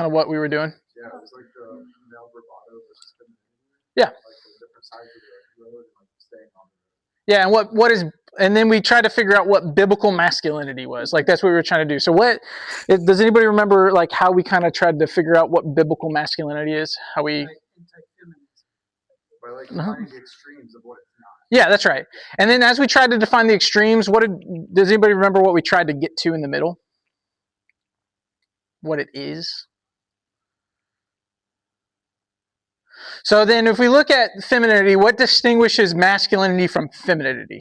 of what we were doing? Yeah, it was like the male bravado versus femininity. Yeah. Like the different sides of the road and like staying on the road. Yeah, and what is, and then we tried to figure out what biblical masculinity was. Like that's what we were trying to do. So does anybody remember like how we kind of tried to figure out what biblical masculinity is? How we by like defining the extremes of what it's not. Yeah, that's right. And then as we tried to define the extremes, does anybody remember what we tried to get to in the middle? What it is? So then if we look at femininity, what distinguishes masculinity from femininity?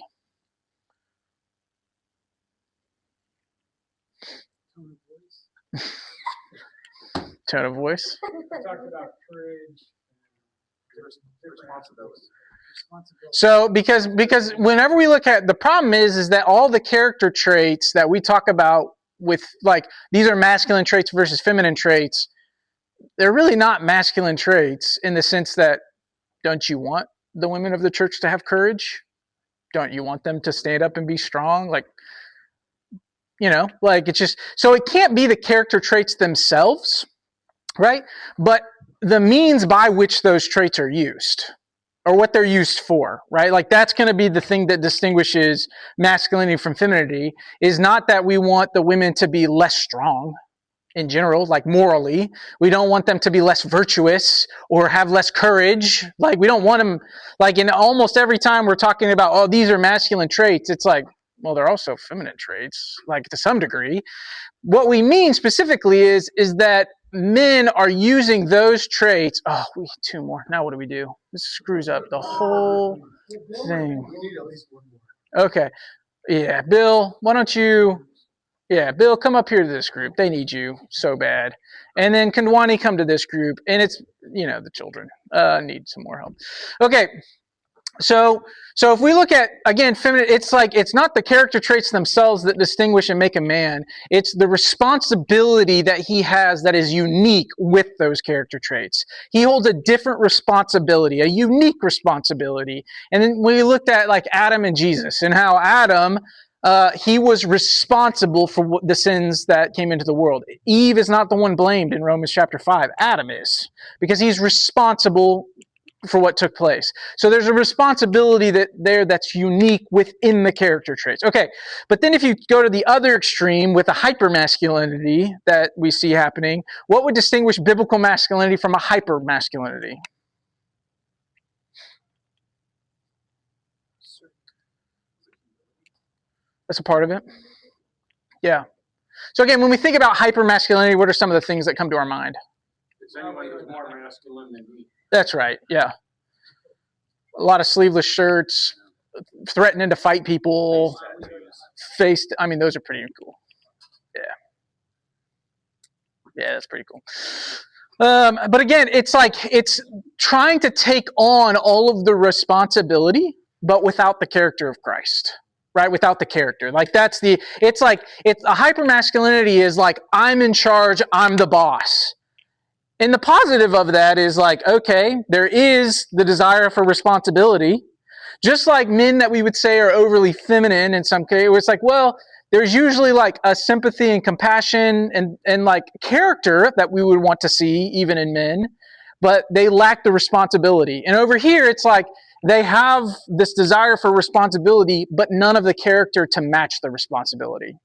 Tone of voice. We talked about courage and responsibility. So because whenever we look at, the problem is that all the character traits that we talk about with like these are masculine traits versus feminine traits, they're really not masculine traits in the sense that don't you want the women of the church to have courage? Don't you want them to stand up and be strong? Like, you know, like it's just, so it can't be the character traits themselves, right? But the means by which those traits are used or what they're used for, right? Like that's going to be the thing that distinguishes masculinity from femininity, is not that we want the women to be less strong in general, like morally. We don't want them to be less virtuous or have less courage. Like we don't want them, like in almost every time we're talking about, oh, these are masculine traits, it's like, well, they're also feminine traits, like to some degree. What we mean specifically is that men are using those traits. Oh, we need two more. Now what do we do? This screws up the whole thing. We need at least one more. Okay. Yeah, Bill, why don't you... Yeah, Bill, come up here to this group. They need you so bad. And then Kandwani, come to this group. And it's, you know, the children need some more help. Okay, so if we look at, again, feminine, it's like, it's not the character traits themselves that distinguish and make a man. It's the responsibility that he has that is unique with those character traits. He holds a different responsibility, a unique responsibility. And then we looked at like Adam and Jesus and how Adam... he was responsible for the sins that came into the world. Eve is not the one blamed in Romans chapter 5. Adam is, because he's responsible for what took place. So there's a responsibility that's unique within the character traits. Okay, but then if you go to the other extreme with a hypermasculinity that we see happening, what would distinguish biblical masculinity from a hypermasculinity? That's a part of it. Yeah. So again, when we think about hypermasculinity, what are some of the things that come to our mind? It's anyone who's more masculine than me. That's right. Yeah. A lot of sleeveless shirts, threatening to fight people, I mean, those are pretty cool. Yeah. Yeah, that's pretty cool. But again, it's like, it's trying to take on all of the responsibility, but without the character of Christ. Right, without the character. Like it's a hypermasculinity is like, I'm in charge, I'm the boss. And the positive of that is like, okay, there is the desire for responsibility. Just like men that we would say are overly feminine in some case, it's like, well, there's usually like a sympathy and compassion and like character that we would want to see even in men, but they lack the responsibility. And over here, it's like, they have this desire for responsibility, but none of the character to match the responsibility.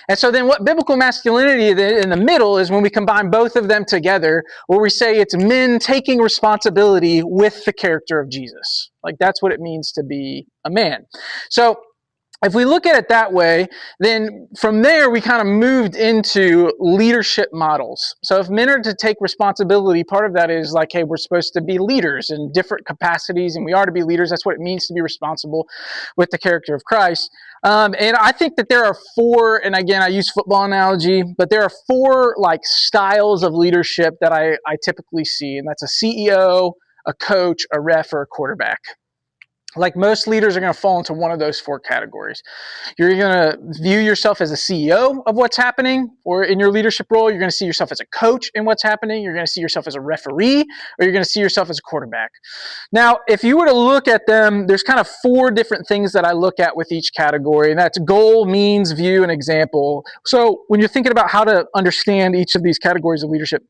And so then what biblical masculinity in the middle is when we combine both of them together, where we say it's men taking responsibility with the character of Jesus. Like that's what it means to be a man. So if we look at it that way, then from there we kind of moved into leadership models. So if men are to take responsibility, part of that is like, hey, we're supposed to be leaders in different capacities, and we are to be leaders. That's what it means to be responsible with the character of Christ. And I think that there are four, and again, I use football analogy, but there are four like styles of leadership that I typically see, and that's a CEO, a coach, a ref, or a quarterback. Like most leaders are going to fall into one of those four categories. You're going to view yourself as a CEO of what's happening, or in your leadership role, you're going to see yourself as a coach in what's happening. You're going to see yourself as a referee, or you're going to see yourself as a quarterback. Now, if you were to look at them, there's kind of four different things that I look at with each category, and that's goal, means, view, and example. So when you're thinking about how to understand each of these categories of leadership,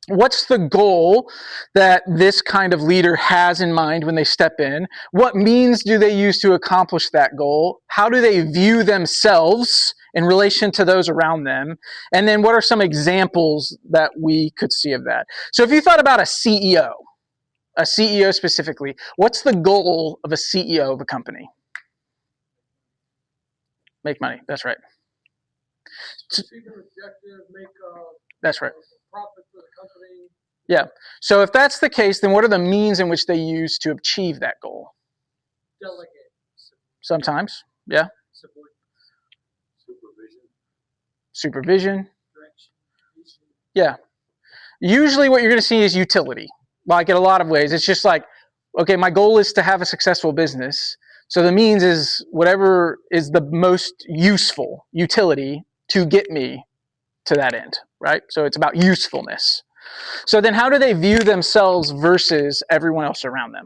What's the goal that this kind of leader has in mind when they step in? What means do they use to accomplish that goal? How do they view themselves in relation to those around them? And then what are some examples that we could see of that? So if you thought about a CEO specifically, what's the goal of a CEO of a company? Make money. That's right. Achieve an objective, make That's right. profit for the company. Yeah. So if that's the case, then what are the means in which they use to achieve that goal? Delegate. Sometimes. Yeah. Support. Supervision. Direction. Yeah. Usually what you're going to see is utility. Like in a lot of ways, it's just like, okay, my goal is to have a successful business. So the means is whatever is the most useful utility to get me to that end, right? So it's about usefulness. So then how do they view themselves versus everyone else around them?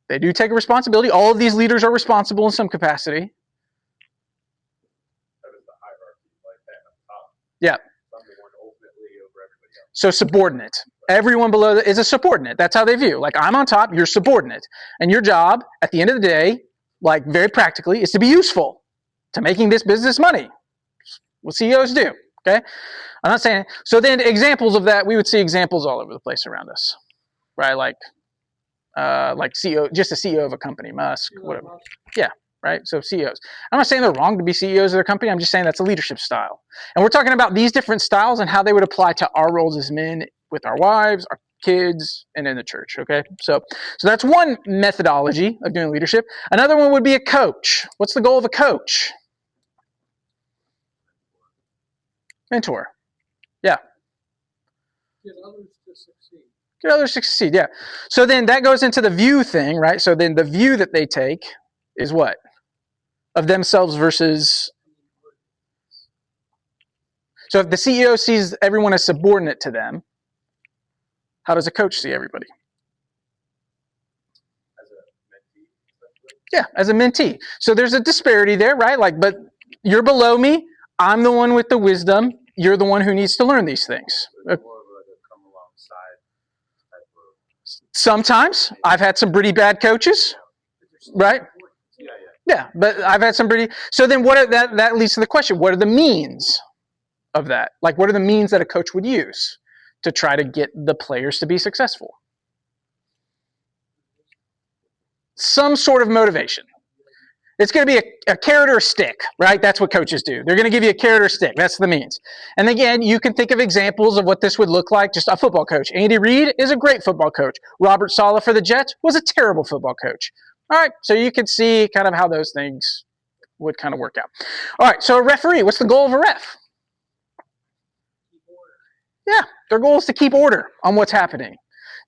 They do take a responsibility. All of these leaders are responsible in some capacity. That is the hierarchy, like that on top. Yeah. Someone ultimately over everybody else. So subordinate. Everyone below is a subordinate. That's how they view. Like, I'm on top, you're subordinate. And your job, at the end of the day, like very practically, is to be useful to making this business money. What CEOs do, okay? I'm not saying, so then examples of that, we would see examples all over the place around us, right? Like CEO, just a CEO of a company, Musk, whatever. Yeah, right? So CEOs. I'm not saying they're wrong to be CEOs of their company. I'm just saying that's a leadership style. And we're talking about these different styles and how they would apply to our roles as men with our wives, our kids, and in the church, okay? So that's one methodology of doing leadership. Another one would be a coach. What's the goal of a coach? Mentor. Yeah. Get others to succeed. Get others to succeed, yeah. So then that goes into the view thing, right? So then the view that they take is what? Of themselves versus... So if the CEO sees everyone as subordinate to them, how does a coach see everybody? As a mentee. Yeah, as a mentee. So there's a disparity there, right? Like, but you're below me. I'm the one with the wisdom. You're the one who needs to learn these things. More of like a come alongside type of. Sometimes I've had some pretty bad coaches, right? Yeah, but I've had some pretty. So then, that leads to the question: what are the means of that? Like, what are the means that a coach would use to try to get the players to be successful? Some sort of motivation. It's going to be a carrot or a stick, right? That's what coaches do. They're going to give you a carrot or a stick. That's the means. And again, you can think of examples of what this would look like. Just a football coach. Andy Reid is a great football coach. Robert Saleh for the Jets was a terrible football coach. All right, so you can see kind of how those things would kind of work out. All right, so a referee, what's the goal of a ref? Yeah, their goal is to keep order on what's happening.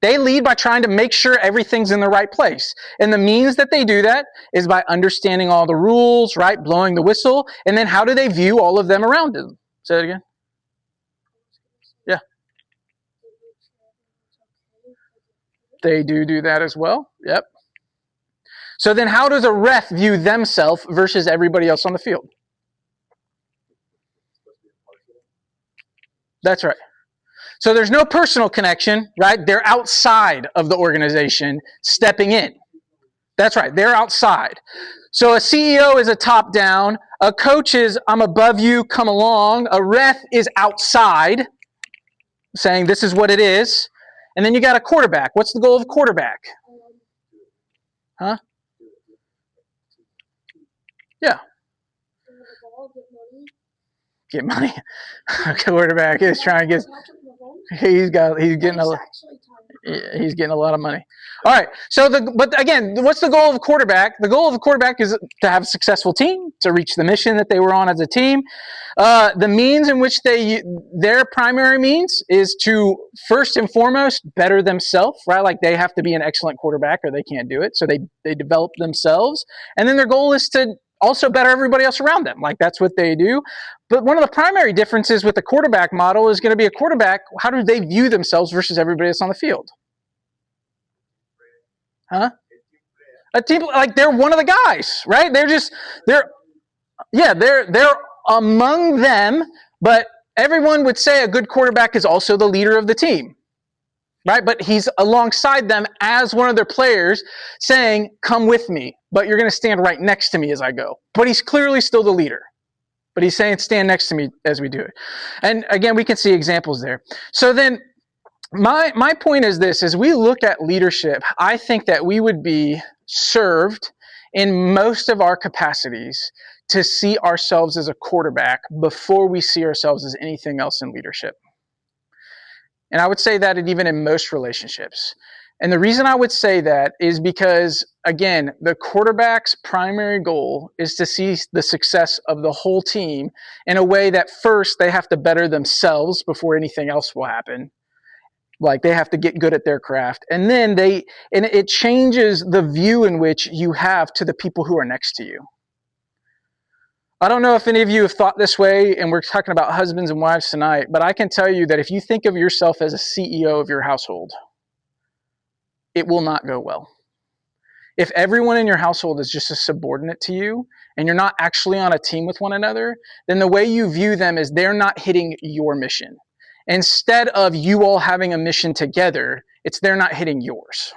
They lead by trying to make sure everything's in the right place. And the means that they do that is by understanding all the rules, right? Blowing the whistle. And then how do they view all of them around them? Say it again. Yeah. They do that as well. Yep. So then how does a ref view themselves versus everybody else on the field? That's right. So there's no personal connection, right? They're outside of the organization, stepping in. That's right. They're outside. So a CEO is a top-down. A coach is, I'm above you, come along. A ref is outside, saying this is what it is. And then you got a quarterback. What's the goal of a quarterback? Huh? Yeah. Get money. Quarterback is trying to get... He's getting a lot of money. All right. So but again, what's the goal of a quarterback? The goal of a quarterback is to have a successful team, to reach the mission that they were on as a team. The means in which their primary means is to first and foremost better themselves, right? Like they have to be an excellent quarterback or they can't do it. So they develop themselves, and then their goal is to also better everybody else around them. Like that's what they do. But one of the primary differences with the quarterback model is going to be a quarterback. How do they view themselves versus everybody else on the field? Huh? A team, like they're one of the guys, right? They're among them, But everyone would say a good quarterback is also the leader of the team, right? But he's alongside them as one of their players saying, come with me, but you're going to stand right next to me as I go. But he's clearly still the leader. But he's saying, stand next to me as we do it. And again, we can see examples there. So then my point is this: as we look at leadership, I think that we would be served in most of our capacities to see ourselves as a quarterback before we see ourselves as anything else in leadership. And I would say that even in most relationships. And the reason I would say that is because, again, the quarterback's primary goal is to see the success of the whole team in a way that first they have to better themselves before anything else will happen. Like they have to get good at their craft. And then it changes the view in which you have to the people who are next to you. I don't know if any of you have thought this way, and we're talking about husbands and wives tonight, but I can tell you that if you think of yourself as a CEO of your household, it will not go well. If everyone in your household is just a subordinate to you, and you're not actually on a team with one another, then the way you view them is they're not hitting your mission. Instead of you all having a mission together, it's they're not hitting yours.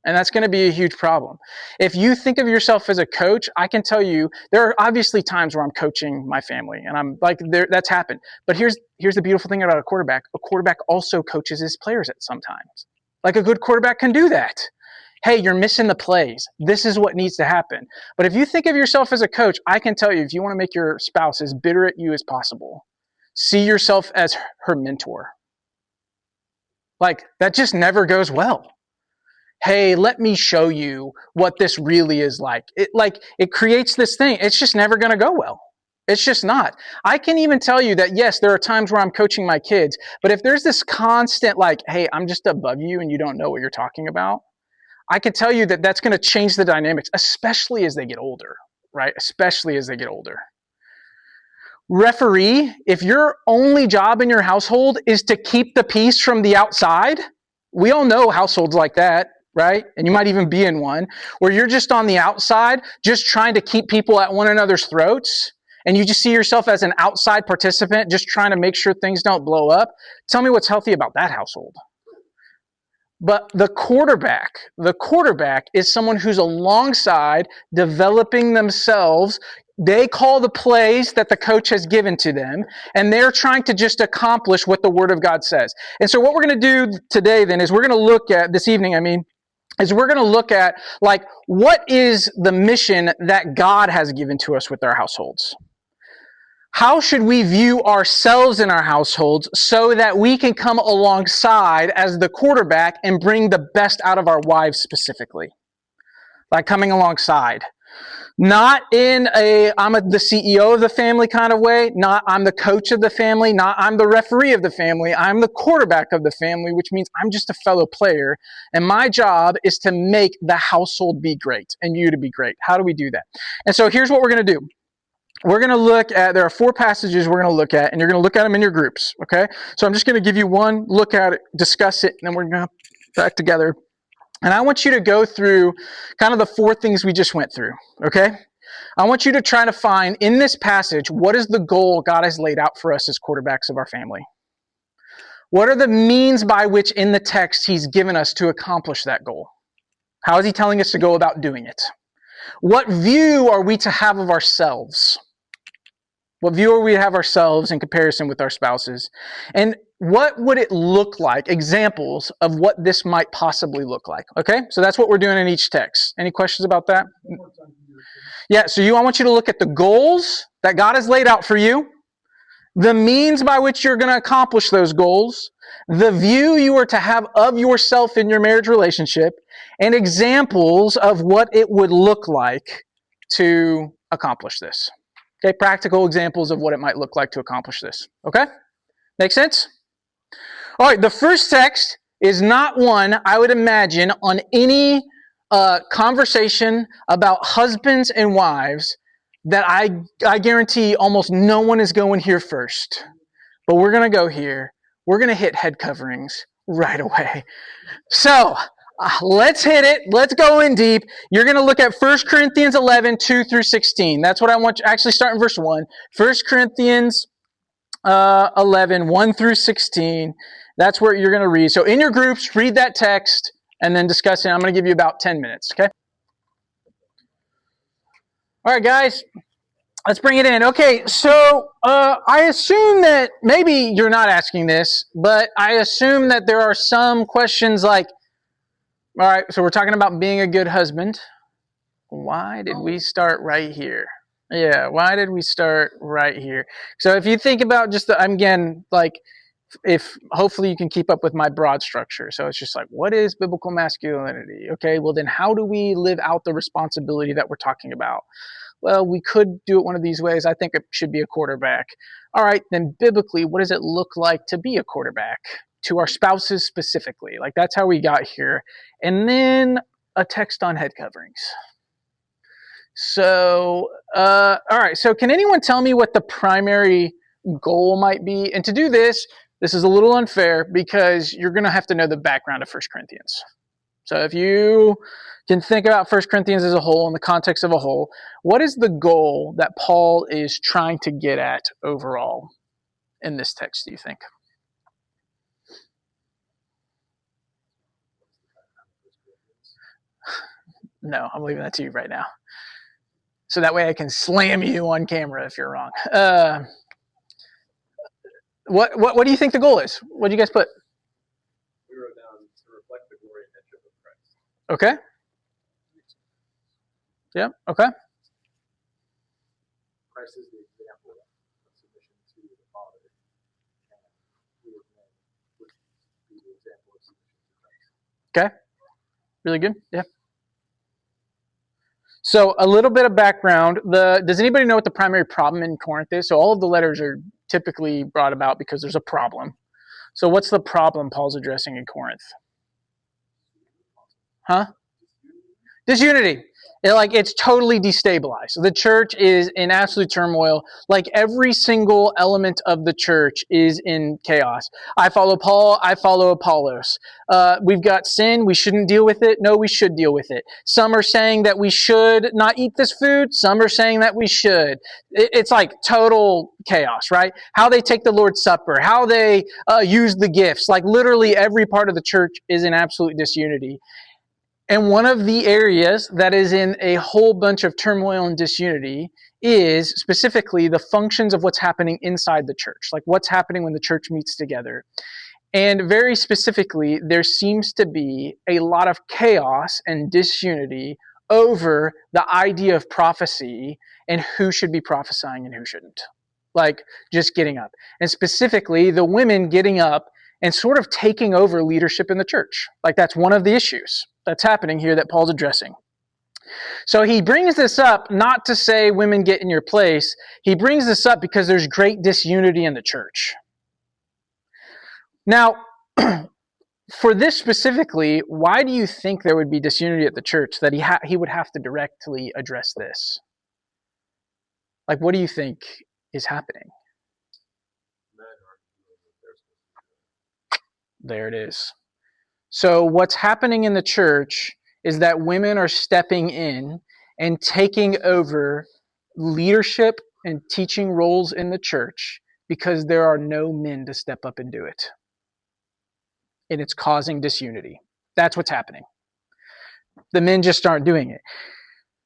And that's going to be a huge problem. If you think of yourself as a coach, I can tell you there are obviously times where I'm coaching my family, and I'm like, that's happened. But here's the beautiful thing about a quarterback. A quarterback also coaches his players at sometimes. Like a good quarterback can do that. Hey, you're missing the plays. This is what needs to happen. But if you think of yourself as a coach, I can tell you, if you want to make your spouse as bitter at you as possible, see yourself as her mentor. Like, that just never goes well. Hey, let me show you what this really is like. It creates this thing. It's just never going to go well. It's just not. I can even tell you that, yes, there are times where I'm coaching my kids, but if there's this constant hey, I'm just above you and you don't know what you're talking about, I can tell you that that's going to change the dynamics, especially as they get older, right? Especially as they get older. Referee, if your only job in your household is to keep the peace from the outside, we all know households like that, right? And you might even be in one where you're just on the outside, just trying to keep people at one another's throats, and you just see yourself as an outside participant, just trying to make sure things don't blow up. Tell me what's healthy about that household. But the quarterback is someone who's alongside, developing themselves. They call the plays that the coach has given to them, and they're trying to just accomplish what the Word of God says. And so what we're going to do today then is we're going to look at, this evening, is we're going to look at, what is the mission that God has given to us with our households? How should we view ourselves in our households so that we can come alongside as the quarterback and bring the best out of our wives specifically? Like coming alongside. Not in the CEO of the family kind of way, not I'm the coach of the family, not I'm the referee of the family, I'm the quarterback of the family, which means I'm just a fellow player, and my job is to make the household be great and you to be great. How do we do that? And so here's what we're going to do. We're going to look at, there are 4 passages we're going to look at, and you're going to look at them in your groups, okay? So I'm just going to give you one look at it, discuss it, and then we're going to go back together. And I want you to go through kind of the 4 things we just went through, okay? I want you to try to find in this passage, what is the goal God has laid out for us as quarterbacks of our family? What are the means by which in the text He's given us to accomplish that goal? How is He telling us to go about doing it? What view are we to have of ourselves? What view are we to have ourselves in comparison with our spouses? And what would it look like? Examples of what this might possibly look like. Okay? So that's what we're doing in each text. Any questions about that? Yeah, so I want you to look at the goals that God has laid out for you, the means by which you're going to accomplish those goals, the view you are to have of yourself in your marriage relationship, and examples of what it would look like to accomplish this. Okay, practical examples of what it might look like to accomplish this. Okay? Make sense? All right, the first text is not one I would imagine on any conversation about husbands and wives that I guarantee almost no one is going here first. But we're going to go here. We're going to hit head coverings right away. So, let's hit it. Let's go in deep. You're going to look at 1 Corinthians 11, 2 through 16. That's what I want you. Actually, start in verse 1. 1 Corinthians 11, 1 through 16. That's where you're going to read. So in your groups, read that text and then discuss it. I'm going to give you about 10 minutes, okay? All right, guys, let's bring it in. Okay, so I assume that maybe you're not asking this, but I assume that there are some questions like, all right, so we're talking about being a good husband. Why did we start right here? Yeah, why did we start right here? So if you think about just again, like, if hopefully you can keep up with my broad structure. So it's just like, what is biblical masculinity? Okay, well then how do we live out the responsibility that we're talking about? Well, we could do it one of these ways. I think it should be a quarterback. All right, then biblically, what does it look like to be a quarterback? To our spouses specifically. Like, that's how we got here. And then a text on head coverings. So, all right, so can anyone tell me what the primary goal might be? And to do this, this is a little unfair because you're going to have to know the background of 1 Corinthians. So if you can think about 1 Corinthians as a whole, in the context of a whole, what is the goal that Paul is trying to get at overall in this text, do you think? No, I'm leaving that to you right now. So that way I can slam you on camera if you're wrong. What do you think the goal is? What do you guys put? We wrote down to reflect the glory and headship of Christ. Okay. Yeah, okay. Christ is the example of submission to the Father, and we as men would be the example of submission to Christ. Okay. Really good. Yeah. So a little bit of background. Does anybody know what the primary problem in Corinth is? So all of the letters are typically brought about because there's a problem. So what's the problem Paul's addressing in Corinth? Huh? Disunity. It's totally destabilized. The church is in absolute turmoil. Like, every single element of the church is in chaos. I follow Paul. I follow Apollos. We've got sin. We shouldn't deal with it. No, we should deal with it. Some are saying that we should not eat this food. Some are saying that we should. It's like total chaos, right? How they take the Lord's Supper, how they use the gifts. Like, literally every part of the church is in absolute disunity. And one of the areas that is in a whole bunch of turmoil and disunity is specifically the functions of what's happening inside the church, like what's happening when the church meets together. And very specifically, there seems to be a lot of chaos and disunity over the idea of prophecy and who should be prophesying and who shouldn't. Like, just getting up. And specifically, the women getting up and sort of taking over leadership in the church. Like, that's one of the issues that's happening here that Paul's addressing. So he brings this up not to say women get in your place. He brings this up because there's great disunity in the church. Now, for this specifically, why do you think there would be disunity at the church that he would have to directly address this? Like, what do you think is happening? There it is. So what's happening in the church is that women are stepping in and taking over leadership and teaching roles in the church because there are no men to step up and do it. And it's causing disunity. That's what's happening. The men just aren't doing it.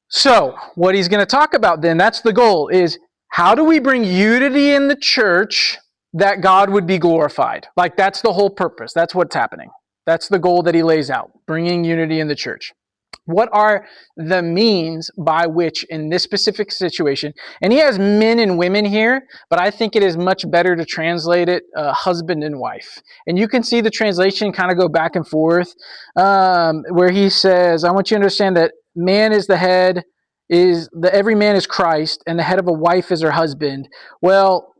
So what he's going to talk about then, that's the goal, is how do we bring unity in the church that God would be glorified? Like, that's the whole purpose. That's what's happening. That's the goal that he lays out, bringing unity in the church. What are the means by which in this specific situation, and he has men and women here, but I think it is much better to translate it husband and wife. And you can see the translation kind of go back and forth, where he says, I want you to understand that man is the head, every man is Christ, and the head of a wife is her husband. Well,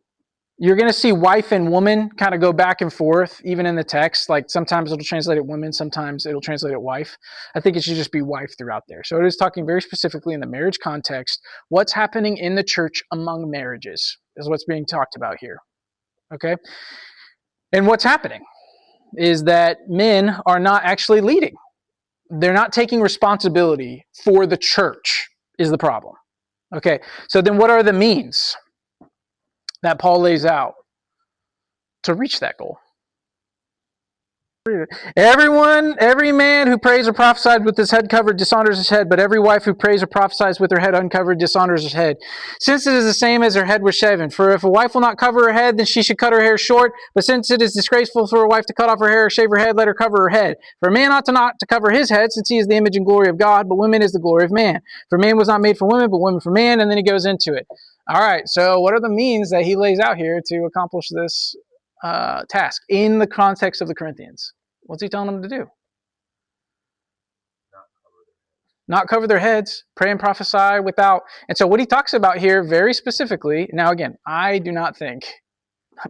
you're going to see wife and woman kind of go back and forth, even in the text. Like, sometimes it'll translate it woman, sometimes it'll translate it wife. I think it should just be wife throughout there. So it is talking very specifically in the marriage context. What's happening in the church among marriages is what's being talked about here. Okay? And what's happening is that men are not actually leading. They're not taking responsibility for the church is the problem. Okay, so then what are the means that Paul lays out? to reach that goal. Every man who prays or prophesies with his head covered dishonors his head, but every wife who prays or prophesies with her head uncovered dishonors her head. Since it is the same as her head was shaven. For if a wife will not cover her head, then she should cut her hair short. But since it is disgraceful for a wife to cut off her hair or shave her head, let her cover her head. For a man ought not to cover his head, since he is the image and glory of God, but woman is the glory of man. For man was not made for women, but women for man. And then he goes into it. All right, so what are the means that he lays out here to accomplish this task in the context of the Corinthians? What's he telling them to do? Not cover their heads, pray and prophesy without. And so what he talks about here very specifically, now again, I do not think,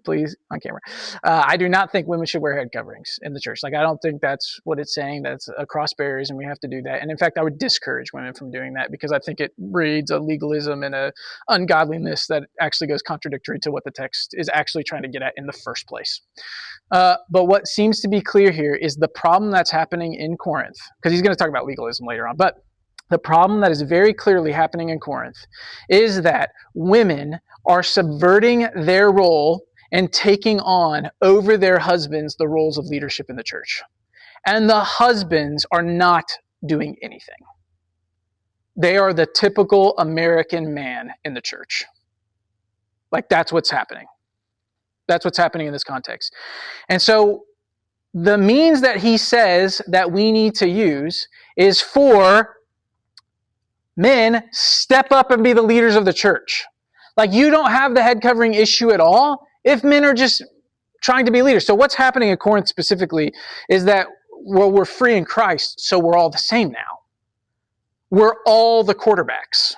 please, on camera, I do not think women should wear head coverings in the church. Like, I don't think that's what it's saying. That's across barriers and we have to do that. And in fact, I would discourage women from doing that because I think it breeds a legalism and a ungodliness that actually goes contradictory to what the text is actually trying to get at in the first place. But what seems to be clear here is the problem that's happening in Corinth, because he's going to talk about legalism later on, but the problem that is very clearly happening in Corinth is that women are subverting their role and taking on over their husbands the roles of leadership in the church. And the husbands are not doing anything. They are the typical American man in the church. Like, that's what's happening. That's what's happening in this context. And so the means that he says that we need to use is for men, step up and be the leaders of the church. Like, you don't have the head covering issue at all if men are just trying to be leaders. So what's happening in Corinth specifically is that, well, we're free in Christ, so we're all the same now. We're all the quarterbacks.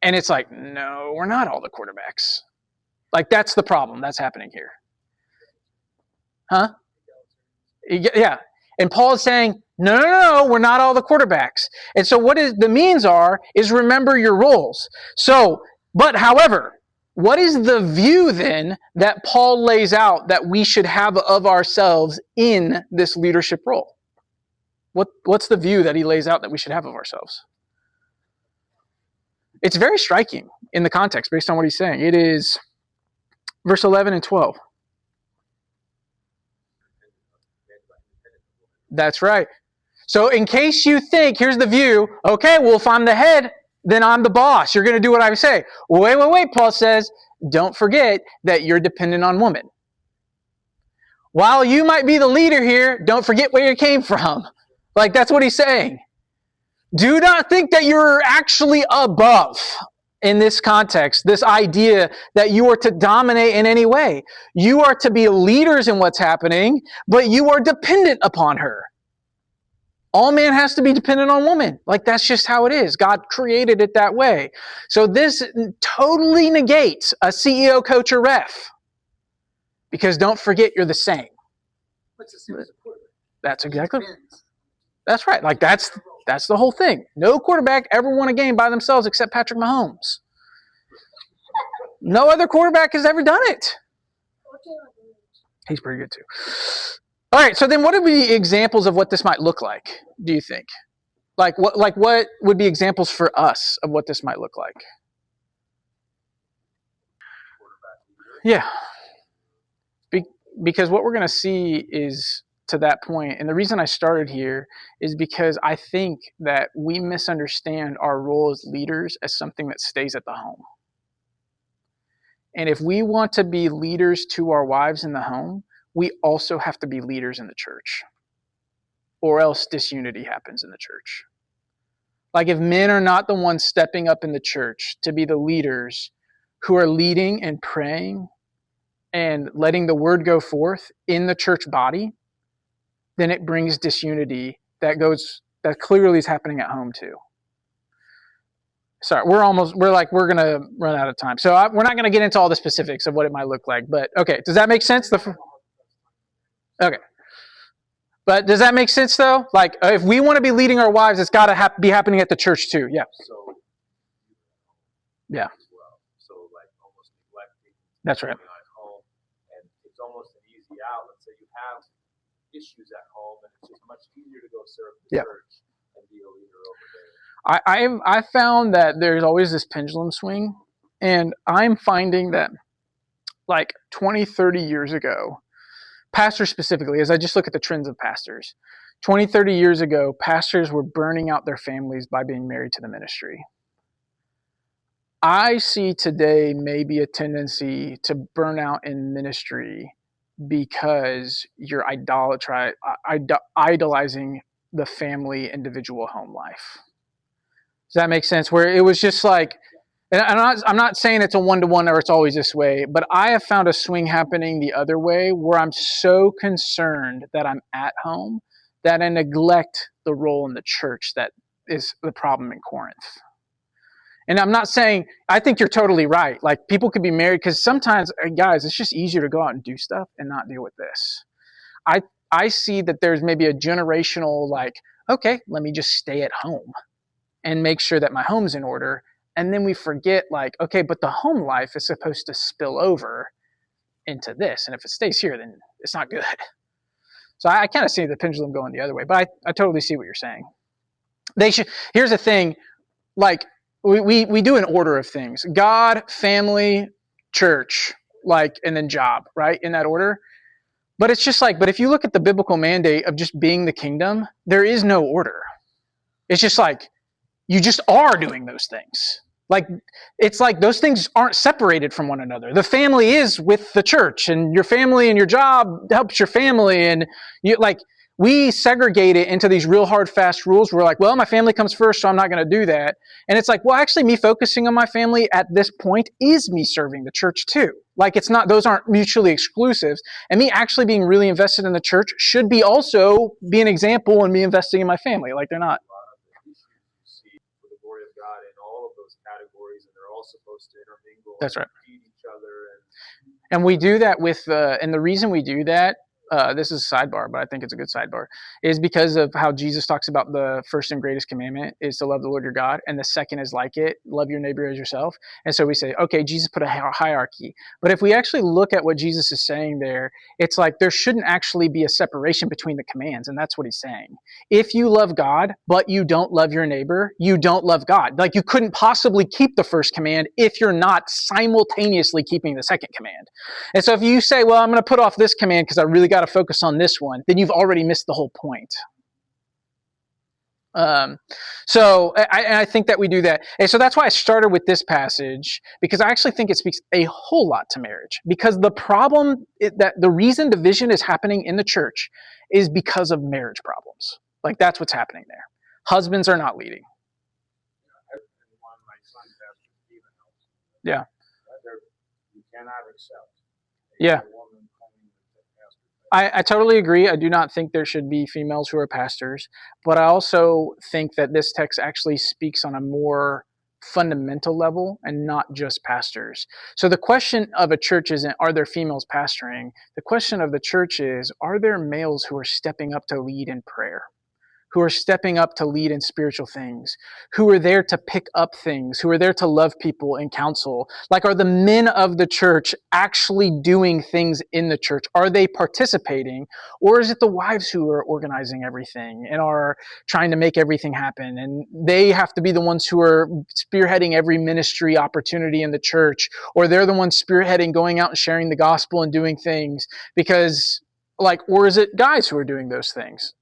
And it's like, no, we're not all the quarterbacks. Like, that's the problem that's happening here. Huh? Yeah. And Paul is saying, no, we're not all the quarterbacks. And so what is the means is remember your roles. So, but however, what is the view then that Paul lays out that we should have of ourselves in this leadership role? What's the view that he lays out that we should have of ourselves? It's very striking in the context based on what he's saying. It is verse 11 and 12. That's right. So in case you think, here's the view, okay, well, if I'm the head, then I'm the boss. You're going to do what I say. Wait, Paul says, don't forget that you're dependent on women. While you might be the leader here, don't forget where you came from. Like, that's what he's saying. Do not think that you're actually above in this context, this idea that you are to dominate in any way. You are to be leaders in what's happening, but you are dependent upon her. All man has to be dependent on woman. Like, that's just how it is. God created it that way. So this totally negates a CEO, coach, or ref. Because don't forget, you're the same. What's the same as a quarterback? That's exactly. That's right. Like, that's the whole thing. No quarterback ever won a game by themselves except Patrick Mahomes. No other quarterback has ever done it. He's pretty good too. All right, so then what would be examples of what this might look like, do you think? Like what would be examples for us of what this might look like? Yeah. Because what we're going to see is, to that point, and the reason I started here is because I think that we misunderstand our role as leaders as something that stays at the home. And if we want to be leaders to our wives in the home, we also have to be leaders in the church, or else disunity happens in the church. Like, if men are not the ones stepping up in the church to be the leaders who are leading and praying and letting the word go forth in the church body, then it brings disunity that clearly is happening at home too. Sorry, we're going to run out of time. So we're not going to get into all the specifics of what it might look like, but okay. Does that make sense? Okay. But does that make sense though? Like, if we want to be leading our wives, it's got to be happening at the church too. Yeah. So, yeah. Well. So, like, almost neglecting. That's right. At home, and it's almost an easy out. Let's say you have issues at home, and it's just much easier to go serve the church and be a leader over there. I found that there's always this pendulum swing, and I'm finding that like 20, 30 years ago, pastors specifically, as I just look at the trends of pastors, 20, 30 years ago, pastors were burning out their families by being married to the ministry. I see today maybe a tendency to burn out in ministry because you're idolizing the family individual home life. Does that make sense? Where it was just like, and I'm not saying it's a one-to-one or it's always this way, but I have found a swing happening the other way where I'm so concerned that I'm at home that I neglect the role in the church that is the problem in Corinth. And I'm not saying, I think you're totally right. Like, people could be married because sometimes, guys, it's just easier to go out and do stuff and not deal with this. I see that there's maybe a generational, like, okay, let me just stay at home and make sure that my home's in order. And then we forget, like, okay, but the home life is supposed to spill over into this. And if it stays here, then it's not good. So I kind of see the pendulum going the other way. But I totally see what you're saying. Here's the thing, like, we do an order of things: God, family, church, like, and then job, right? In that order. But it's just like, but if you look at the biblical mandate of just being the kingdom, there is no order. It's just like, you just are doing those things. Like, it's like those things aren't separated from one another. The family is with the church, and your family and your job helps your family. And you, like, we segregate it into these real hard, fast rules. We're like, well, my family comes first, so I'm not going to do that. And it's like, well, actually, me focusing on my family at this point is me serving the church too. Like, it's not, those aren't mutually exclusive. And me actually being really invested in the church should be also be an example and me investing in my family. Like, they're not. For the glory of God in all of those categories, and they're all supposed to intermingle. That's right. And feed each other. And we do that with, and the reason we do that, this is a sidebar, but I think it's a good sidebar, is because of how Jesus talks about the first and greatest commandment is to love the Lord your God, and the second is like it, love your neighbor as yourself. And so we say, okay, Jesus put a hierarchy. But if we actually look at what Jesus is saying there, it's like there shouldn't actually be a separation between the commands, and that's what he's saying. If you love God, but you don't love your neighbor, you don't love God. Like, you couldn't possibly keep the first command if you're not simultaneously keeping the second command. And so if you say, well, I'm going to put off this command because I really got to focus on this one, then you've already missed the whole point. So I think that we do that. And so that's why I started with this passage, because I actually think it speaks a whole lot to marriage. Because the problem, that the reason division is happening in the church is because of marriage problems. Like, that's what's happening there. Husbands are not leading. Yeah. You cannot accept. Yeah. I totally agree. I do not think there should be females who are pastors, but I also think that this text actually speaks on a more fundamental level and not just pastors. So the question of a church isn't, are there females pastoring? The question of the church is, are there males who are stepping up to lead in prayer? Who are stepping up to lead in spiritual things, who are there to pick up things, who are there to love people and counsel. Like, are the men of the church actually doing things in the church? Are they participating? Or is it the wives who are organizing everything and are trying to make everything happen? And they have to be the ones who are spearheading every ministry opportunity in the church, or they're the ones spearheading going out and sharing the gospel and doing things because, like, or is it guys who are doing those things?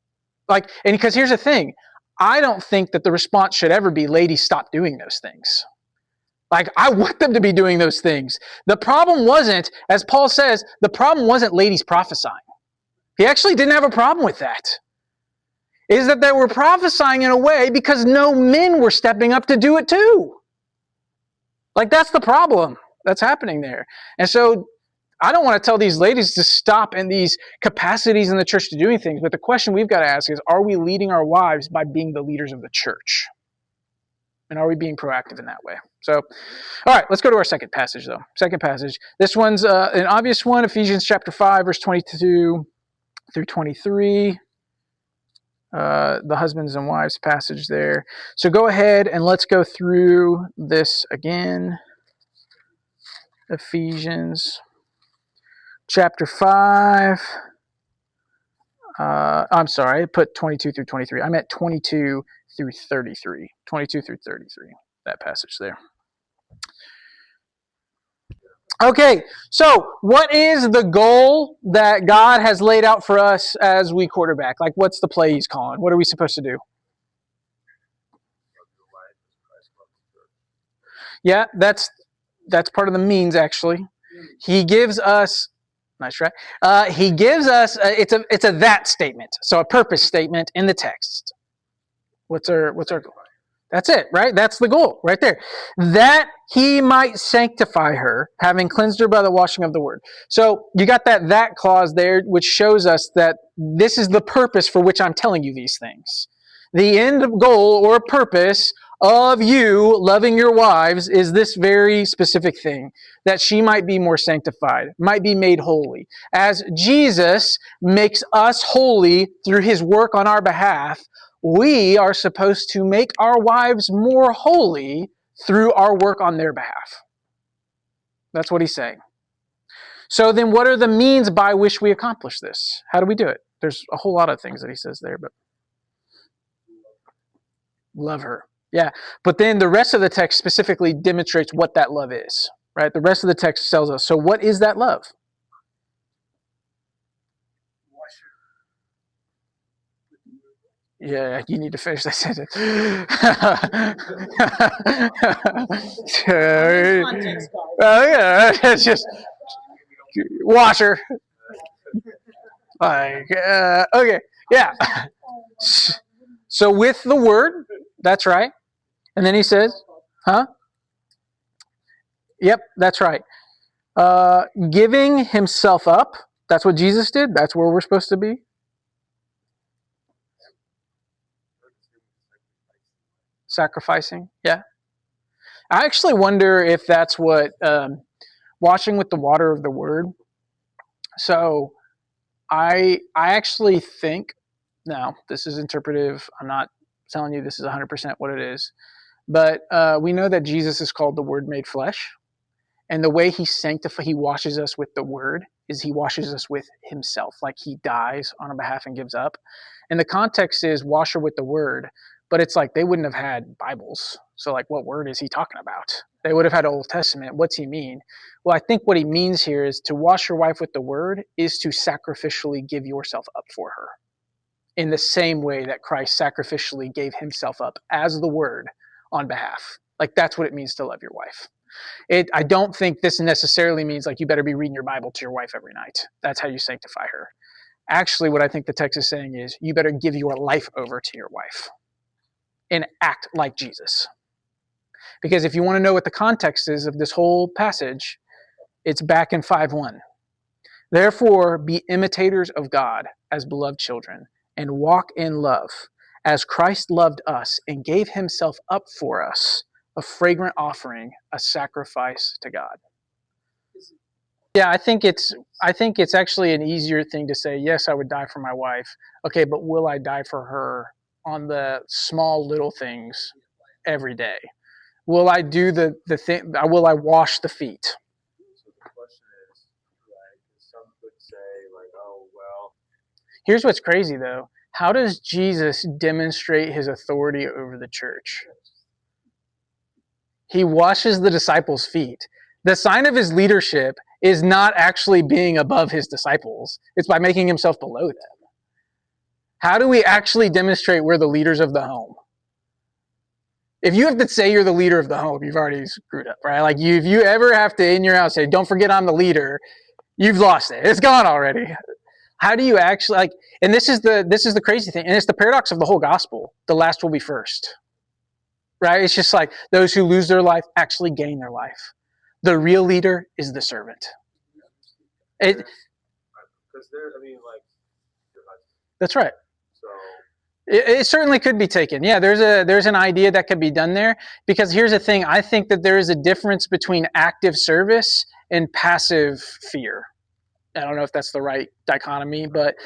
Like, and because here's the thing, I don't think that the response should ever be, ladies, stop doing those things. Like, I want them to be doing those things. The problem wasn't, as Paul says, the problem wasn't ladies prophesying. He actually didn't have a problem with that. Is that they were prophesying in a way because no men were stepping up to do it too. Like, that's the problem that's happening there. And so I don't want to tell these ladies to stop in these capacities in the church to doing things, but the question we've got to ask is, are we leading our wives by being the leaders of the church? And are we being proactive in that way? So, all right, let's go to our second passage, though. Second passage. This one's an obvious one, Ephesians chapter 5, verse 22 through 23. The husbands and wives passage there. So go ahead and let's go through this again. Ephesians chapter 5. I'm sorry, I put 22 through 23. I meant 22 through 33. 22 through 33, that passage there. Okay, so what is the goal that God has laid out for us as we quarterback? Like, what's the play he's calling? What are we supposed to do? Yeah, that's part of the means, actually. He gives us, nice try. He gives us, it's a that statement, so a purpose statement in the text. What's our goal? That's it, right? That's the goal right there. That he might sanctify her, having cleansed her by the washing of the word. So you got that clause there, which shows us that this is the purpose for which I'm telling you these things. The end goal or purpose of you loving your wives is this very specific thing, that she might be more sanctified, might be made holy. As Jesus makes us holy through his work on our behalf, we are supposed to make our wives more holy through our work on their behalf. That's what he's saying. So then what are the means by which we accomplish this? How do we do it? There's a whole lot of things that he says there, but love her. Yeah, but then the rest of the text specifically demonstrates what that love is, right? The rest of the text tells us. So what is that love? Yeah, you need to finish that sentence. Oh yeah, it's just washer. Like okay, yeah. So with the word, that's right. And then he says, huh? Yep, that's right. Giving himself up. That's what Jesus did. That's where we're supposed to be. Sacrificing, yeah. I actually wonder if that's what washing with the water of the word. So I actually think, now this is interpretive. I'm not telling you this is 100% what it is, but we know that Jesus is called the Word made flesh, and the way he washes us with the Word is he washes us with himself, like he dies on our behalf and gives up. And the context is wash her with the Word. But it's like they wouldn't have had Bibles. So like, what word is he talking about? They would have had Old Testament. What's he mean? Well, I think what he means here is to wash your wife with the word is to sacrificially give yourself up for her. In the same way that Christ sacrificially gave himself up as the word on behalf. Like that's what it means to love your wife. I don't think this necessarily means like you better be reading your Bible to your wife every night. That's how you sanctify her. Actually, what I think the text is saying is you better give your life over to your wife. And act like Jesus. Because if you want to know what the context is of this whole passage, it's back in 5:1. Therefore, be imitators of God as beloved children, and walk in love, as Christ loved us and gave himself up for us, a fragrant offering, a sacrifice to God. Yeah, I think it's actually an easier thing to say, yes, I would die for my wife. Okay, but will I die for her on the small little things every day? Will I do the thing? Will I wash the feet? So the question is, right, some could say like, oh, well. Here's what's crazy though. How does Jesus demonstrate his authority over the church? He washes the disciples' feet. The sign of his leadership is not actually being above his disciples. It's by making himself below them. How do we actually demonstrate we're the leaders of the home? If you have to say you're the leader of the home, you've already screwed up, right? Like if you ever have to in your house say, don't forget I'm the leader, you've lost it. It's gone already. How do you actually like, and this is the crazy thing, and it's the paradox of the whole gospel. The last will be first. Right? It's just like those who lose their life actually gain their life. The real leader is the servant. That's right. It certainly could be taken. Yeah, there's an idea that could be done there. Because here's the thing. I think that there is a difference between active service and passive fear. I don't know if that's the right dichotomy, but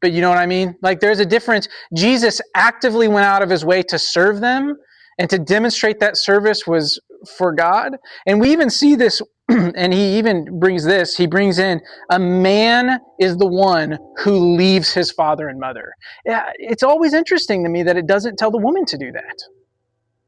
you know what I mean? Like there's a difference. Jesus actively went out of his way to serve them and to demonstrate that service was for God. And we even see this, and he even brings this. He brings in, a man is the one who leaves his father and mother. Yeah, it's always interesting to me that it doesn't tell the woman to do that.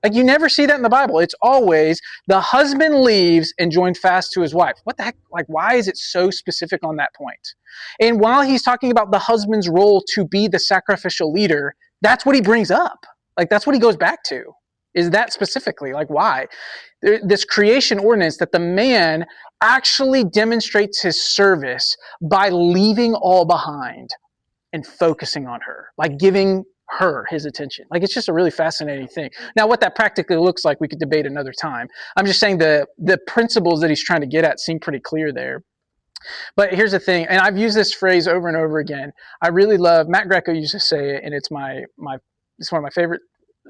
Like, you never see that in the Bible. It's always the husband leaves and joined fast to his wife. What the heck? Like, why is it so specific on that point? And while he's talking about the husband's role to be the sacrificial leader, that's what he brings up. Like, that's what he goes back to, is that specifically. Like, why? This creation ordinance that the man actually demonstrates his service by leaving all behind and focusing on her, like giving her his attention. Like, it's just a really fascinating thing. Now, what that practically looks like, we could debate another time. I'm just saying the principles that he's trying to get at seem pretty clear there. But here's the thing, and I've used this phrase over and over again. I really love, Matt Greco used to say it, and it's it's one of my favorite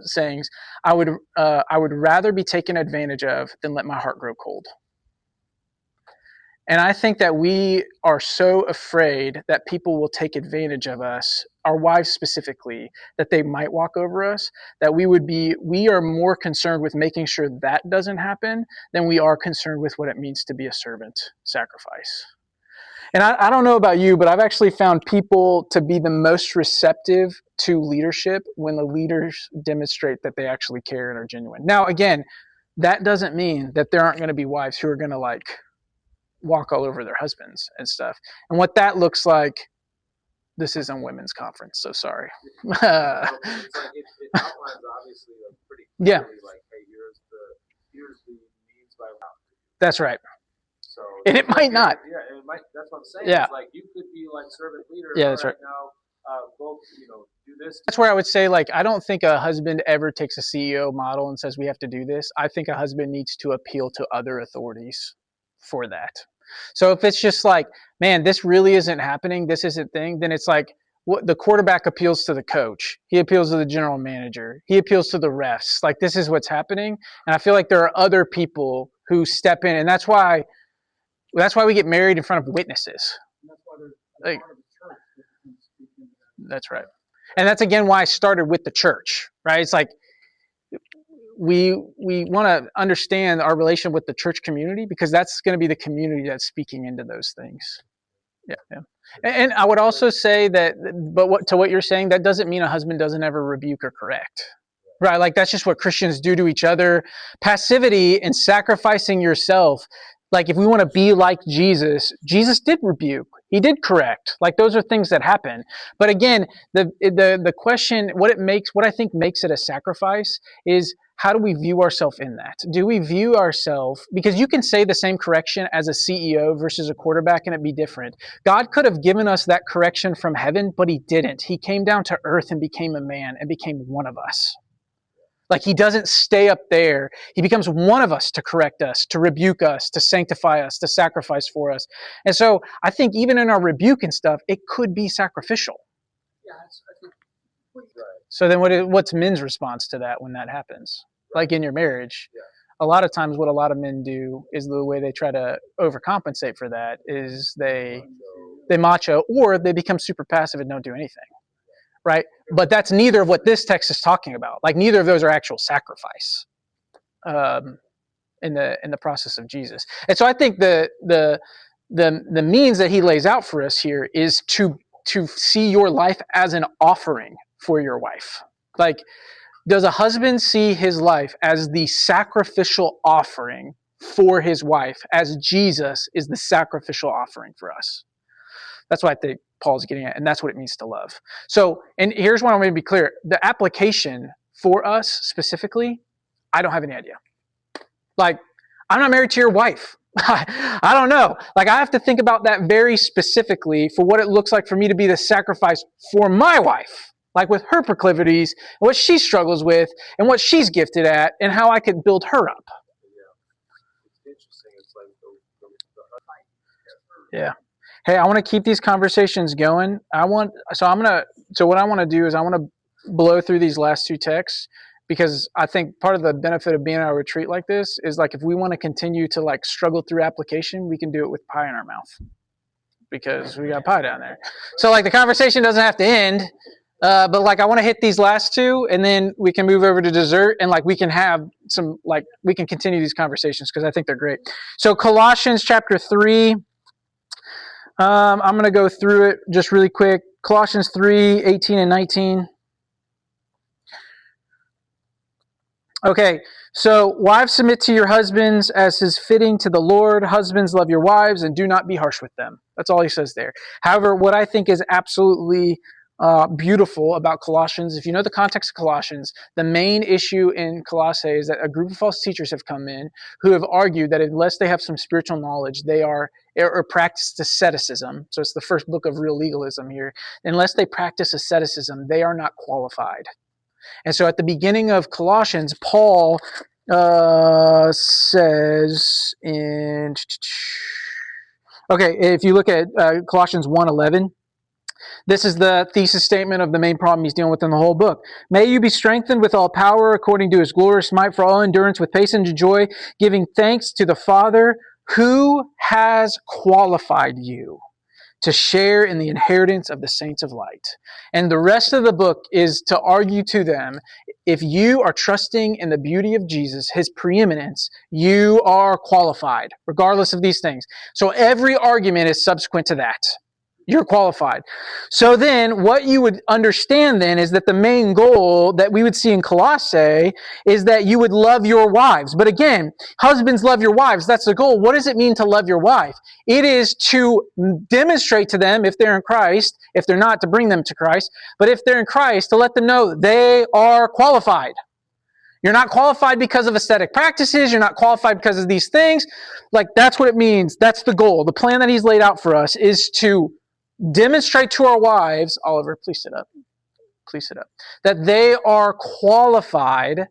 sayings. I would rather be taken advantage of than let my heart grow cold. And I think that we are so afraid that people will take advantage of us, our wives specifically, that they might walk over us, that we are more concerned with making sure that doesn't happen than we are concerned with what it means to be a servant sacrifice. And I don't know about you, but I've actually found people to be the most receptive to leadership when the leaders demonstrate that they actually care and are genuine. Now, again, that doesn't mean that there aren't going to be wives who are going to like walk all over their husbands and stuff. And what that looks like, this isn't women's conference, so sorry. It's like it outlines obviously like pretty clearly, Yeah. like, hey, here's the means by how. That's right. So And it might not. Yeah, and it might. That's what I'm saying. Yeah. It's like you could be like servant leader. Yeah, that's right. Now, go, do this. That's where I would say, like, I don't think a husband ever takes a CEO model and says we have to do this. I think a husband needs to appeal to other authorities for that. So if it's just like, man, this really isn't happening, this isn't thing, then it's like, what, the quarterback appeals to the coach, he appeals to the general manager, he appeals to the refs. Like, this is what's happening. And I feel like there are other people who step in, and that's why we get married in front of witnesses. And that's why there's Like, part of the church that can speak into that. that's right. And that's again why I started with the church, right? It's like we want to understand our relation with the church community, because that's going to be the community that's speaking into those things. Yeah. And I would also say that, but what you're saying, that doesn't mean a husband doesn't ever rebuke or correct, right? Like, that's just what Christians do to each other. Passivity and sacrificing yourself. Like, if we want to be like Jesus did rebuke. He did correct. Like, those are things that happen. But again, the question, what I think makes it a sacrifice is, how do we view ourselves in that? Do we view ourselves, because you can say the same correction as a CEO versus a quarterback and it be different. God could have given us that correction from heaven, but he didn't. He came down to earth and became a man and became one of us. Like, he doesn't stay up there. He becomes one of us to correct us, to rebuke us, to sanctify us, to sacrifice for us. And so I think even in our rebuke and stuff, it could be sacrificial. Yeah, I think So then what's men's response to that when that happens? Like in your marriage, a lot of times what a lot of men do is the way they try to overcompensate for that is they macho, or they become super passive and don't do anything. Right? But that's neither of what this text is talking about. Like, neither of those are actual sacrifice in the process of Jesus. And so I think the means that he lays out for us here is to see your life as an offering for your wife. Like, does a husband see his life as the sacrificial offering for his wife, as Jesus is the sacrificial offering for us? That's what I think Paul's getting at, and that's what it means to love. So, and here's what I'm going to be clear. The application for us specifically, I don't have any idea. Like, I'm not married to your wife. I don't know. Like, I have to think about that very specifically for what it looks like for me to be the sacrifice for my wife. Like, with her proclivities, and what she struggles with, and what she's gifted at, and how I could build her up. Yeah. It's interesting. It's like Yeah. Hey, I want to keep these conversations going. So what I want to do is I want to blow through these last two texts, because I think part of the benefit of being at a retreat like this is, like, if we want to continue to like struggle through application, we can do it with pie in our mouth, because we got pie down there. So like, the conversation doesn't have to end, but like, I want to hit these last two, and then we can move over to dessert, and like, we can have some, like, we can continue these conversations because I think they're great. So Colossians chapter 3. I'm going to go through it just really quick. Colossians 3, 18 and 19. Okay, so wives, submit to your husbands as is fitting to the Lord. Husbands, love your wives and do not be harsh with them. That's all he says there. However, what I think is absolutely beautiful about Colossians, if you know the context of Colossians, the main issue in Colossae is that a group of false teachers have come in who have argued that unless they have some spiritual knowledge, they are or practice asceticism. So it's the first book of real legalism here. Unless they practice asceticism, they are not qualified. And so at the beginning of Colossians, Paul says in... Okay, if you look at Colossians 1:11, this is the thesis statement of the main problem he's dealing with in the whole book. May you be strengthened with all power according to his glorious might for all endurance with patience and joy, giving thanks to the Father who has qualified you to share in the inheritance of the saints of light. And the rest of the book is to argue to them, if you are trusting in the beauty of Jesus, his preeminence, you are qualified, regardless of these things. So every argument is subsequent to that. You're qualified. So then what you would understand then is that the main goal that we would see in Colossae is that you would love your wives. But again, husbands, love your wives. That's the goal. What does it mean to love your wife? It is to demonstrate to them, if they're in Christ, if they're not, to bring them to Christ, but if they're in Christ, to let them know they are qualified. You're not qualified because of ascetic practices. You're not qualified because of these things. Like, that's what it means. That's the goal. The plan that he's laid out for us is to demonstrate to our wives, Oliver, please sit up, that they are qualified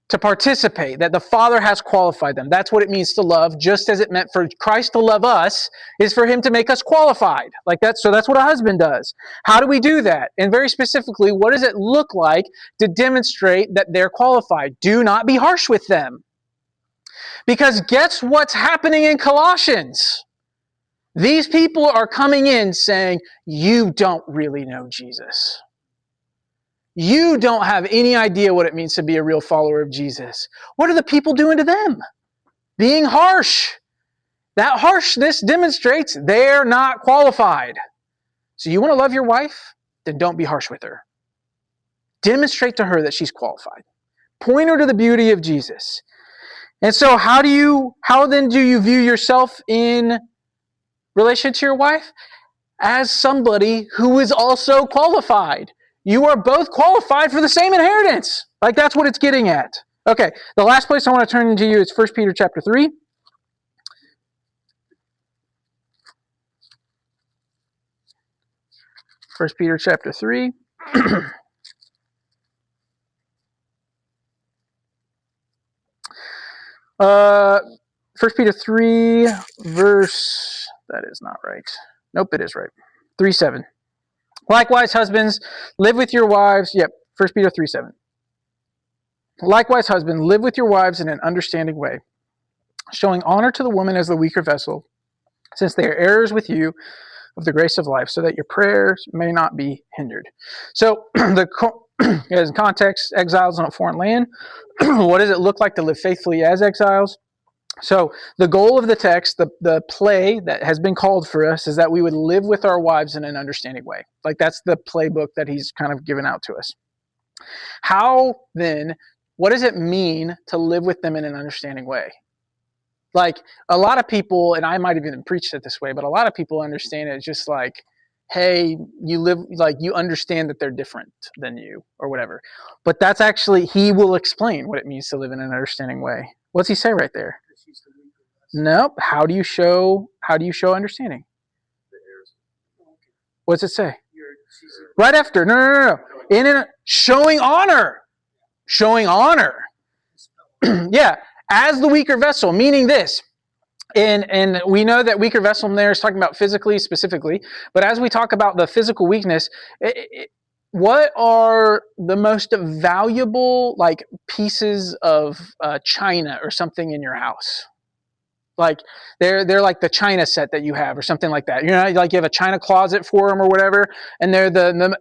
to participate, that the Father has qualified them. That's what it means to love, just as it meant for Christ to love us, is for him to make us qualified. Like that. So that's what a husband does. How do we do that? And very specifically, what does it look like to demonstrate that they're qualified? Do not be harsh with them. Because guess what's happening in Colossians? These people are coming in saying, you don't really know Jesus. You don't have any idea what it means to be a real follower of Jesus. What are the people doing to them? Being harsh. That harshness demonstrates they're not qualified. So you want to love your wife? Then don't be harsh with her. Demonstrate to her that she's qualified. Point her to the beauty of Jesus. And so how then do you view yourself in relation to your wife? As somebody who is also qualified. You are both qualified for the same inheritance. Like, that's what it's getting at. Okay, the last place I want to turn to you is 1 Peter chapter 3. 1 Peter chapter 3. 1 Peter 3, verse, that is not right. Nope, it is right. 3:7. Likewise, husbands, live with your wives. Yep, 1 Peter 3:7. Likewise, husbands, live with your wives in an understanding way, showing honor to the woman as the weaker vessel, since they are heirs with you of the grace of life, so that your prayers may not be hindered. So, as in context, exiles on a foreign land. What does it look like to live faithfully as exiles? So the goal of the text, the play that has been called for us, is that we would live with our wives in an understanding way. Like, that's the playbook that he's kind of given out to us. How then, what does it mean to live with them in an understanding way? Like, a lot of people, and I might have even preached it this way, but a lot of people understand it just like, hey, you live, like, you understand that they're different than you or whatever. But that's actually, he will explain what it means to live in an understanding way. What's he say right there? Nope. How do you show understanding? What's it say? Right after. No. Showing honor. Showing honor. Yeah. As the weaker vessel, meaning this. And we know that weaker vessel in there is talking about physically specifically. But as we talk about the physical weakness, what are the most valuable, like, pieces of china or something in your house? Like, they're like the china set that you have or something like that. You know, like you have a china closet for them or whatever, and they're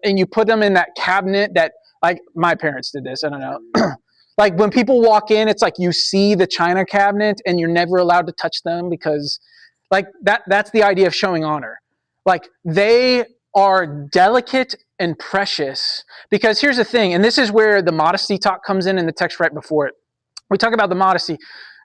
and you put them in that cabinet that, like, my parents did this. I don't know. Like, when people walk in, it's like you see the china cabinet and you're never allowed to touch them because, like, that's the idea of showing honor. Like, they are delicate and precious. Because here's the thing, and this is where the modesty talk comes in the text right before it. We talk about the modesty.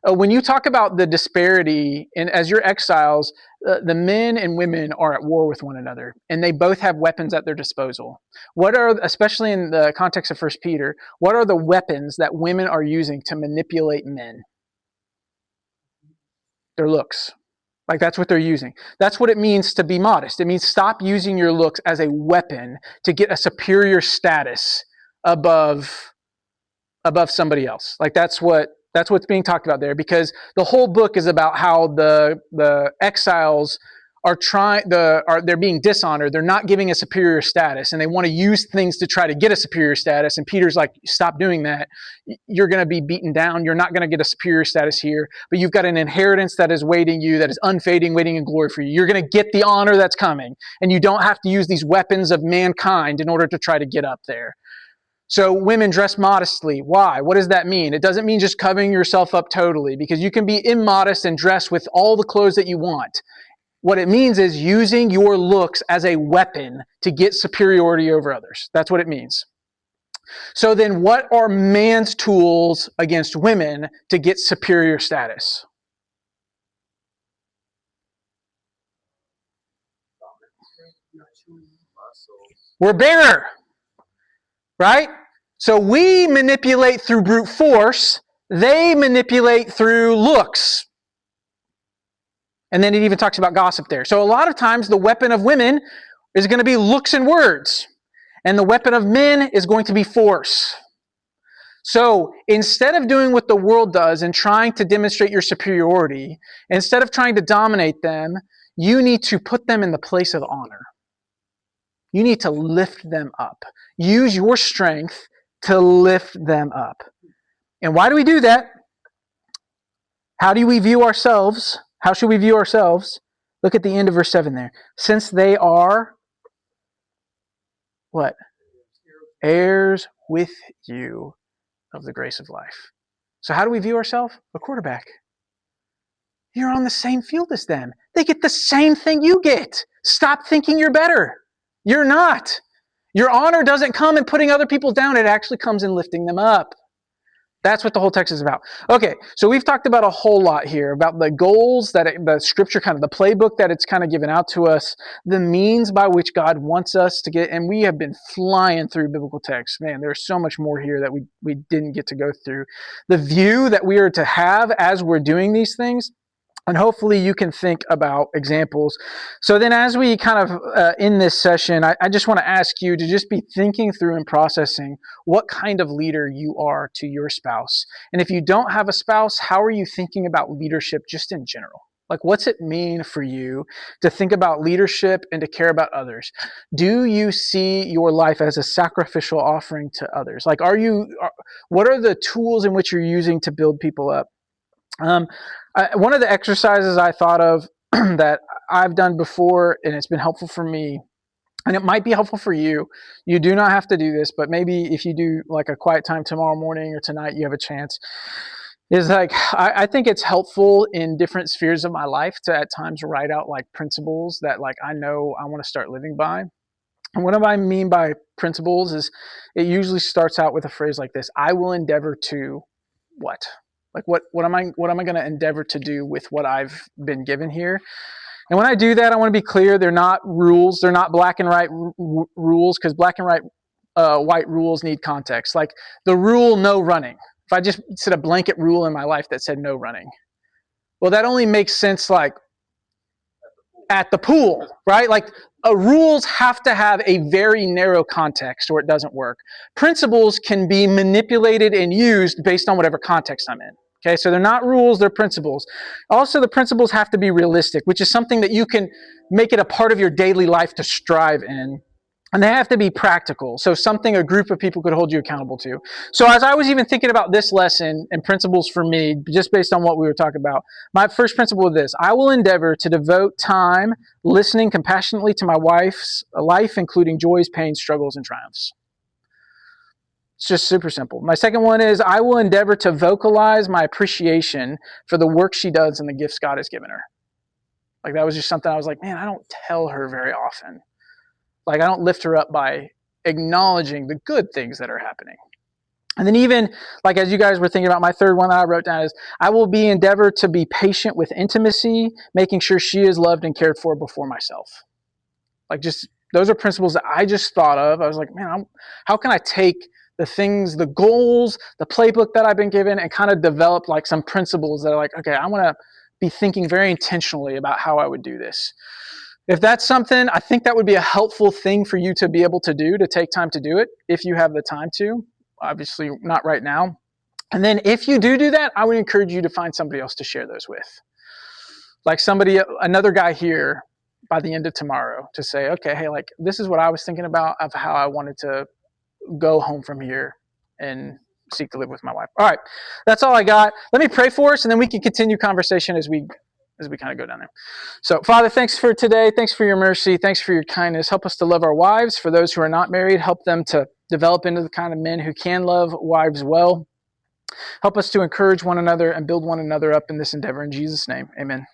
When you talk about the disparity, and as you're exiles, the men and women are at war with one another, and they both have weapons at their disposal. What are, especially in the context of 1 Peter, what are the weapons that women are using to manipulate men? Their looks. Like, that's what they're using. That's what it means to be modest. It means stop using your looks as a weapon to get a superior status above somebody else. Like, that's what's being talked about there, because the whole book is about how the exiles are they're being dishonored. They're not giving a superior status, and they want to use things to try to get a superior status. And Peter's like, stop doing that. You're going to be beaten down. You're not going to get a superior status here, but you've got an inheritance that is waiting you, that is unfading, waiting in glory for you. You're going to get the honor that's coming, and you don't have to use these weapons of mankind in order to try to get up there. So women, dress modestly. Why? What does that mean? It doesn't mean just covering yourself up totally, because you can be immodest and dress with all the clothes that you want. What it means is using your looks as a weapon to get superiority over others. That's what it means. So then what are man's tools against women to get superior status? We're bigger, right? So we manipulate through brute force. They manipulate through looks. And then it even talks about gossip there. So a lot of times the weapon of women is going to be looks and words. And the weapon of men is going to be force. So instead of doing what the world does and trying to demonstrate your superiority, instead of trying to dominate them, you need to put them in the place of honor. You need to lift them up. Use your strength to lift them up. And why do we do that? How do we view ourselves? How should we view ourselves? Look at the end of verse 7 there. Since they are, what? Heirs with you of the grace of life. So how do we view ourselves? A quarterback. You're on the same field as them. They get the same thing you get. Stop thinking you're better. You're not. Your honor doesn't come in putting other people down. It actually comes in lifting them up. That's what the whole text is about. Okay, so we've talked about a whole lot here, about the goals that the scripture, kind of the playbook that it's kind of given out to us, the means by which God wants us to get, and we have been flying through biblical texts. Man, there's so much more here that we didn't get to go through. The view that we are to have as we're doing these things, and hopefully you can think about examples. So then as we kind of in this session, I just want to ask you to just be thinking through and processing what kind of leader you are to your spouse. And if you don't have a spouse, how are you thinking about leadership just in general? Like, what's it mean for you to think about leadership and to care about others? Do you see your life as a sacrificial offering to others? Like, what are the tools in which you're using to build people up? One of the exercises I thought of that I've done before, and it's been helpful for me, and it might be helpful for you. You do not have to do this, but maybe if you do like a quiet time tomorrow morning or tonight, you have a chance. Is like, I think it's helpful in different spheres of my life to at times write out like principles that like I know I want to start living by. And what do I mean by principles is it usually starts out with a phrase like this: I will endeavor to what? Like what am I going to endeavor to do with what I've been given here? And when I do that, I want to be clear, they're not rules. They're not black and white rules, because black and white rules need context. Like the rule, no running. If I just set a blanket rule in my life that said no running, well, that only makes sense like at the pool, right? Like rules have to have a very narrow context or it doesn't work. Principles can be manipulated and used based on whatever context I'm in. Okay, so they're not rules, they're principles. Also, the principles have to be realistic, which is something that you can make it a part of your daily life to strive in. And they have to be practical, so something a group of people could hold you accountable to. So as I was even thinking about this lesson and principles for me, just based on what we were talking about, my first principle is this: I will endeavor to devote time listening compassionately to my wife's life, including joys, pains, struggles, and triumphs. It's just super simple. My second one is I will endeavor to vocalize my appreciation for the work she does and the gifts God has given her. Like that was just something I was like, man, I don't tell her very often. Like, I don't lift her up by acknowledging the good things that are happening. And then even, like, as you guys were thinking about, my third one that I wrote down is, I will be endeavor to be patient with intimacy, making sure she is loved and cared for before myself. Like, just, those are principles that I just thought of. I was like, man, how can I take the things, the goals, the playbook that I've been given, and kind of develop like some principles that are like, okay, I want to be thinking very intentionally about how I would do this. If that's something, I think that would be a helpful thing for you to be able to do, to take time to do it, if you have the time to. Obviously, not right now. And then if you do that, I would encourage you to find somebody else to share those with. Like another guy here by the end of tomorrow, to say, okay, hey, like, this is what I was thinking about of how I wanted to go home from here and seek to live with my wife. All right, that's all I got. Let me pray for us, and then we can continue conversation as we kind of go down there. So, Father, thanks for today. Thanks for your mercy. Thanks for your kindness. Help us to love our wives. For those who are not married, help them to develop into the kind of men who can love wives well. Help us to encourage one another and build one another up in this endeavor. In Jesus' name, amen.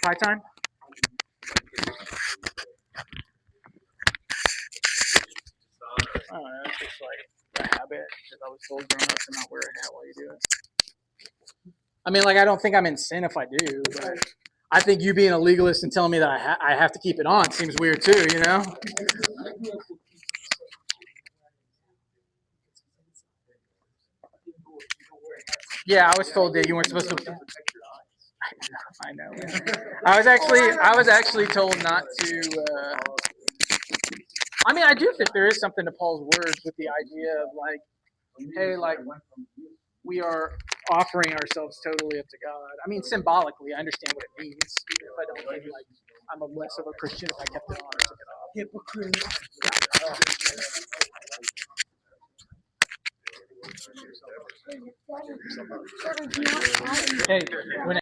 High time? I don't know, it's just like a habit, because I was told growing up to not wear a hat while you do it. I mean, like, I don't think I'm in sin if I do, but I think you being a legalist and telling me that I have to keep it on seems weird too, you know? Yeah, I was told that you weren't supposed to. I know. I was actually told not to. I mean, I do think there is something to Paul's words with the idea of like, hey, like, we are offering ourselves totally up to God. I mean, symbolically, I understand what it means. If I don't think like I'm a less of a Christian if I kept it on or took it off. Hypocrite. Hey, when